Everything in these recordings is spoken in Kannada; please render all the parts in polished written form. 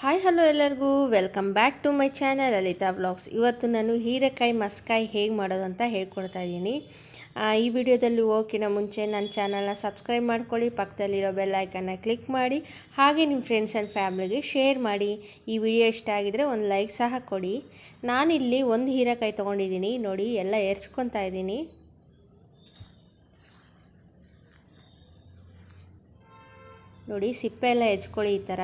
ಹಾಯ್ ಹಲೋ ಎಲ್ಲರಿಗೂ welcome back to my channel Lalita vlogs. ಇವತ್ತು ನಾನು ಹೀರೆಕಾಯಿ ಮಸ್ಕಾಯಿ ಹೇಗೆ ಮಾಡೋದು ಅಂತ ಹೇಳ್ಕೊಡ್ತಾ ಇದ್ದೀನಿ. ಈ ವಿಡಿಯೋದಲ್ಲಿ ಹೋಗೋಕ್ಕಿಂತ ಮುಂಚೆ ನನ್ನ ಚಾನಲ್ನ ಸಬ್ಸ್ಕ್ರೈಬ್ ಮಾಡ್ಕೊಳ್ಳಿ, ಪಕ್ಕದಲ್ಲಿರೋ ಬೆಲ್ ಐಕನ್ನ ಕ್ಲಿಕ್ ಮಾಡಿ, ಹಾಗೆ ನಿಮ್ಮ ಫ್ರೆಂಡ್ಸ್ ಆ್ಯಂಡ್ ಫ್ಯಾಮ್ಲಿಗೆ ಶೇರ್ ಮಾಡಿ. ಈ ವಿಡಿಯೋ ಇಷ್ಟ ಆಗಿದರೆ ಒಂದು ಲೈಕ್ ಸಹ ಕೊಡಿ. ನಾನಿಲ್ಲಿ ಒಂದು ಹೀರೆಕಾಯಿ ತೊಗೊಂಡಿದ್ದೀನಿ ನೋಡಿ, ಎಲ್ಲ ಎರ್ಚ್ಕೊತಾ ಇದ್ದೀನಿ. ನೋಡಿ ಸಿಪ್ಪೆ ಎಲ್ಲ ಹೆಚ್ಕೊಳ್ಳಿ ಈ ಥರ.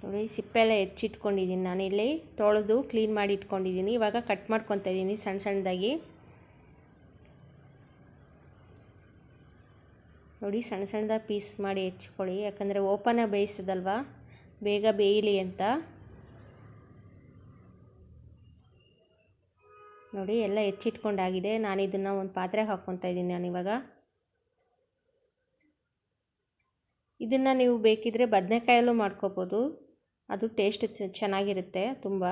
ನೋಡಿ ಸಿಪ್ಪೆ ಎಲ್ಲ ಹೆಚ್ಚಿಟ್ಕೊಂಡಿದ್ದೀನಿ, ನಾನಿಲ್ಲಿ ತೊಳೆದು ಕ್ಲೀನ್ ಮಾಡಿ ಇಟ್ಕೊಂಡಿದ್ದೀನಿ. ಇವಾಗ ಕಟ್ ಮಾಡ್ಕೊತಾ ಇದ್ದೀನಿ ಸಣ್ಣ ಸಣ್ಣದಾಗಿ. ನೋಡಿ ಸಣ್ಣ ಸಣ್ಣದಾಗಿ ಪೀಸ್ ಮಾಡಿ ಹೆಚ್ಕೊಳ್ಳಿ, ಯಾಕಂದರೆ ಓಪನಾಗಿ ಬೇಯಿಸೋದಲ್ವ, ಬೇಗ ಬೇಯಲಿ ಅಂತ. ನೋಡಿ ಎಲ್ಲ ಹೆಚ್ಚಿಟ್ಕೊಂಡಾಗಿದೆ. ನಾನು ಇದನ್ನು ಒಂದು ಪಾತ್ರೆಗೆ ಹಾಕ್ಕೊತಾ ಇದ್ದೀನಿ ನಾನಿವಾಗ. ಇದನ್ನು ನೀವು ಬೇಕಿದ್ದರೆ ಬದನೆಕಾಯಲ್ಲೂ ಮಾಡ್ಕೋಬೋದು, ಅದು ಟೇಸ್ಟ್ ಚೆನ್ನಾಗಿರುತ್ತೆ ತುಂಬ.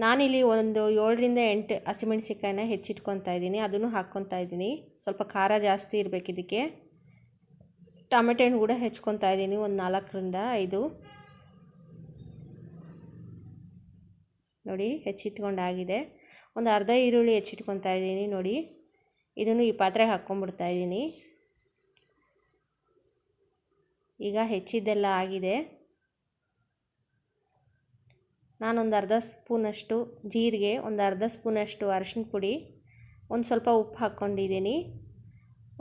ನಾನಿಲ್ಲಿ ಒಂದು 7ರಿಂದ 8 ಹಸಿಮೆಣ್ಸಿಕಾಯಿನ ಹೆಚ್ಚಿಟ್ಕೊತಾ ಇದ್ದೀನಿ, ಅದನ್ನು ಹಾಕ್ಕೊತಾ ಇದ್ದೀನಿ. ಸ್ವಲ್ಪ ಖಾರ ಜಾಸ್ತಿ ಇರಬೇಕು ಇದಕ್ಕೆ. ಟೊಮೆಟೊ ಹಣ್ಣು ಕೂಡ ಹೆಚ್ಕೊತಾ ಇದ್ದೀನಿ, ಒಂದು 4ರಿಂದ 5. ನೋಡಿ ಹೆಚ್ಚಿಟ್ಕೊಂಡಾಗಿದೆ. ಒಂದು ಅರ್ಧ ಈರುಳ್ಳಿ ಹೆಚ್ಚಿಟ್ಕೊತಾ ಇದ್ದೀನಿ ನೋಡಿ. ಇದನ್ನು ಈ ಪಾತ್ರೆಗೆ ಹಾಕ್ಕೊಂಡ್ಬಿಡ್ತಾ ಇದ್ದೀನಿ. ಈಗ ಹೆಚ್ಚಿದ್ದೆಲ್ಲ ಆಗಿದೆ. ನಾನೊಂದು ಅರ್ಧ ಸ್ಪೂನಷ್ಟು ಜೀರಿಗೆ, ಒಂದು ಅರ್ಧ ಸ್ಪೂನಷ್ಟು ಅರಿಶಿನ ಪುಡಿ, ಒಂದು ಸ್ವಲ್ಪ ಉಪ್ಪು ಹಾಕ್ಕೊಂಡಿದ್ದೀನಿ,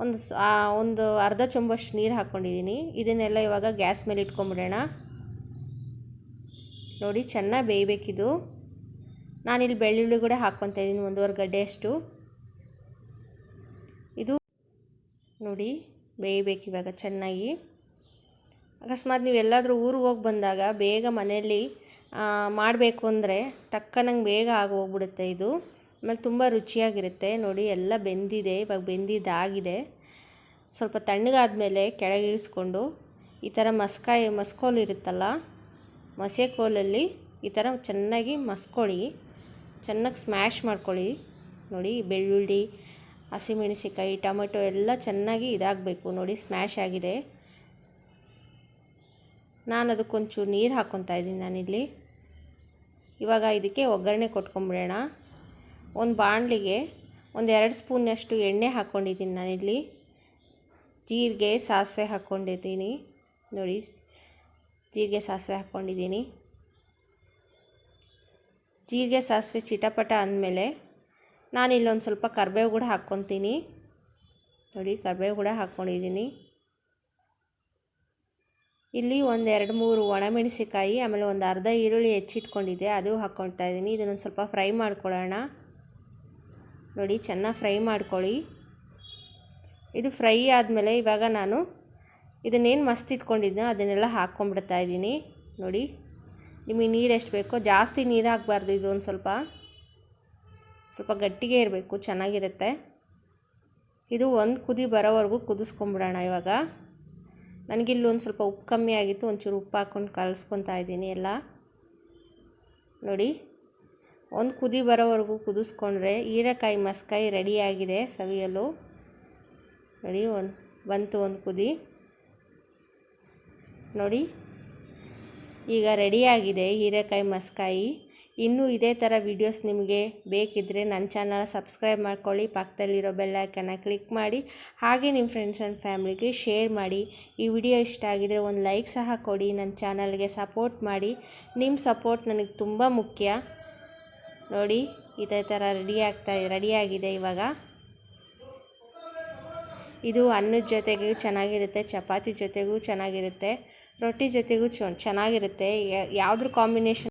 ಒಂದು ಅರ್ಧ ಚೊಂಬಷ್ಟು ನೀರು ಹಾಕ್ಕೊಂಡಿದ್ದೀನಿ. ಇದನ್ನೆಲ್ಲ ಇವಾಗ ಗ್ಯಾಸ್ ಮೇಲೆ ಇಟ್ಕೊಂಬಿಡೋಣ. ನೋಡಿ ಚೆನ್ನಾಗಿ ಬೇಯಬೇಕಿದು. ನಾನಿಲ್ಲಿ ಬೆಳ್ಳುಳ್ಳಿ ಕೂಡ ಹಾಕ್ಕೊತಾ ಇದ್ದೀನಿ, 1.5 ಗಡ್ಡೆಯಷ್ಟು. ಇದು ನೋಡಿ ಬೇಯಬೇಕಿವಾಗ ಚೆನ್ನಾಗಿ. ಅಕಸ್ಮಾತ್ ನೀವೆಲ್ಲಾದರೂ ಊರಿಗೆ ಹೋಗಿ ಬಂದಾಗ ಬೇಗ ಮನೆಯಲ್ಲಿ ಮಾಡಬೇಕು ಅಂದರೆ ಟಕ್ಕನಂಗೆ ಬೇಗ ಆಗೋಗ್ಬಿಡುತ್ತೆ ಇದು. ಆಮೇಲೆ ತುಂಬ ರುಚಿಯಾಗಿರುತ್ತೆ. ನೋಡಿ ಎಲ್ಲ ಬೆಂದಿದೆ, ಇವಾಗ ಬೆಂದಿದ್ದಾಗಿದೆ. ಸ್ವಲ್ಪ ತಣ್ಣಗಾದ್ಮೇಲೆ ಕೆಳಗೆ ಇಳಿಸ್ಕೊಂಡು ಈ ಥರ ಮಸ್ಕೋಲು ಇರುತ್ತಲ್ಲ, ಮಸೆ ಕೋಲಲ್ಲಿ ಈ ಥರ ಚೆನ್ನಾಗಿ ಮಸ್ಕೊಳ್ಳಿ, ಚೆನ್ನಾಗಿ ಸ್ಮ್ಯಾಶ್ ಮಾಡ್ಕೊಳ್ಳಿ. ನೋಡಿ ಬೆಳ್ಳುಳ್ಳಿ, ಹಸಿಮೆಣಸಿಕಾಯಿ, ಟೊಮೆಟೊ ಎಲ್ಲ ಚೆನ್ನಾಗಿ ಇದಾಗಬೇಕು. ನೋಡಿ ಸ್ಮ್ಯಾಶ್ ಆಗಿದೆ. ನಾನು ಅದಕ್ಕೊಂಚೂರು ನೀರು ಹಾಕ್ಕೊತಾ ಇದ್ದೀನಿ ನಾನಿಲ್ಲಿ. ಇವಾಗ ಇದಕ್ಕೆ ಒಗ್ಗರಣೆ ಕೊಟ್ಕೊಂಬಿಡೋಣ. ಒಂದು ಬಾಣಲಿಗೆ ಒಂದು 2 ಸ್ಪೂನಷ್ಟು ಎಣ್ಣೆ ಹಾಕ್ಕೊಂಡಿದ್ದೀನಿ ನಾನಿಲ್ಲಿ. ಜೀರಿಗೆ ಸಾಸಿವೆ ಹಾಕ್ಕೊಂಡಿದ್ದೀನಿ ನೋಡಿ, ಜೀರಿಗೆ ಸಾಸಿವೆ ಹಾಕ್ಕೊಂಡಿದ್ದೀನಿ. ಜೀರಿಗೆ ಸಾಸಿವೆ ಚಿಟಪಟ ಅಂದಮೇಲೆ ನಾನಿಲ್ಲೊಂದು ಸ್ವಲ್ಪ ಕರಿಬೇವು ಕೂಡ ಹಾಕ್ಕೊತೀನಿ ನೋಡಿ. ಕರಿಬೇವು ಕೂಡ ಹಾಕ್ಕೊಂಡಿದ್ದೀನಿ. ಇಲ್ಲಿ ಒಂದು 2-3 ಒಣಮೆಣಸಿಕಾಯಿ, ಆಮೇಲೆ ಒಂದು ಅರ್ಧ ಈರುಳ್ಳಿ ಹೆಚ್ಚಿಟ್ಕೊಂಡಿದ್ದೆ, ಅದು ಹಾಕ್ಕೊಳ್ತಾ ಇದ್ದೀನಿ. ಇದನ್ನೊಂದು ಸ್ವಲ್ಪ ಫ್ರೈ ಮಾಡ್ಕೊಳ್ಳೋಣ. ನೋಡಿ ಚೆನ್ನಾಗಿ ಫ್ರೈ ಮಾಡ್ಕೊಳ್ಳಿ. ಇದು ಫ್ರೈ ಆದಮೇಲೆ ಇವಾಗ ನಾನು ಇದನ್ನೇನು ಮಸ್ತ್ ಇಟ್ಕೊಂಡಿದ್ನೋ ಅದನ್ನೆಲ್ಲ ಹಾಕ್ಕೊಂಡ್ಬಿಡ್ತಾ ಇದ್ದೀನಿ. ನೋಡಿ ನಿಮಗೆ ನೀರು ಎಷ್ಟು ಬೇಕೋ, ಜಾಸ್ತಿ ನೀರು ಹಾಕಬಾರ್ದು, ಇದು ಒಂದು ಸ್ವಲ್ಪ ಗಟ್ಟಿಗೆ ಇರಬೇಕು, ಚೆನ್ನಾಗಿರುತ್ತೆ. ಇದು ಒಂದು ಕುದಿ ಬರೋವರೆಗೂ ಕುದಿಸ್ಕೊಂಬಿಡೋಣ ಇವಾಗ. ನನಗಿಲ್ಲಿ ಒಂದು ಸ್ವಲ್ಪ ಉಪ್ಪು ಕಮ್ಮಿ ಆಗಿತ್ತು, ಒಂಚೂರು ಉಪ್ಪು ಹಾಕ್ಕೊಂಡು ಕಲಿಸ್ಕೊತಾ ಇದ್ದೀನಿ ಎಲ್ಲ. ನೋಡಿ ಒಂದು ಕುದಿ ಬರೋವರೆಗೂ ಕುದಿಸ್ಕೊಂಡ್ರೆ ಹೀರೆಕಾಯಿ ಮಸ್ಕಾಯಿ ರೆಡಿಯಾಗಿದೆ ಸವಿಯಲು. ನೋಡಿ ಬಂತು ಒಂದು ಕುದಿ. ನೋಡಿ ಈಗ ರೆಡಿಯಾಗಿದೆ ಹೀರೆಕಾಯಿ ಮಸ್ಕಾಯಿ. ಇನ್ನೂ ಇದೇ ಥರ ವೀಡಿಯೋಸ್ ನಿಮಗೆ ಬೇಕಿದ್ದರೆ ನನ್ನ ಚಾನಲ್ ಸಬ್ಸ್ಕ್ರೈಬ್ ಮಾಡ್ಕೊಳ್ಳಿ, ಪಕ್ಕದಲ್ಲಿರೋ ಬೆಲ್ ಐಕನ್ನ ಕ್ಲಿಕ್ ಮಾಡಿ, ಹಾಗೆ ನಿಮ್ಮ ಫ್ರೆಂಡ್ಸ್ ಆ್ಯಂಡ್ ಫ್ಯಾಮ್ಲಿಗೆ ಶೇರ್ ಮಾಡಿ. ಈ ವಿಡಿಯೋ ಇಷ್ಟ ಆಗಿದರೆ ಒಂದು ಲೈಕ್ ಸಹ ಕೊಡಿ, ನನ್ನ ಚಾನಲ್ಗೆ ಸಪೋರ್ಟ್ ಮಾಡಿ. ನಿಮ್ಮ ಸಪೋರ್ಟ್ ನನಗೆ ತುಂಬ ಮುಖ್ಯ. ನೋಡಿ ಇದೇ ಥರ ರೆಡಿಯಾಗಿದೆ ಇವಾಗ. ಇದು ಅನ್ನದ ಜೊತೆಗೂ ಚೆನ್ನಾಗಿರುತ್ತೆ, ಚಪಾತಿ ಜೊತೆಗೂ ಚೆನ್ನಾಗಿರುತ್ತೆ, ರೊಟ್ಟಿ ಜೊತೆಗೂ ಚೆನ್ನಾಗಿರುತ್ತೆ. ಯಾವುದ್ರ ಕಾಂಬಿನೇಷನ್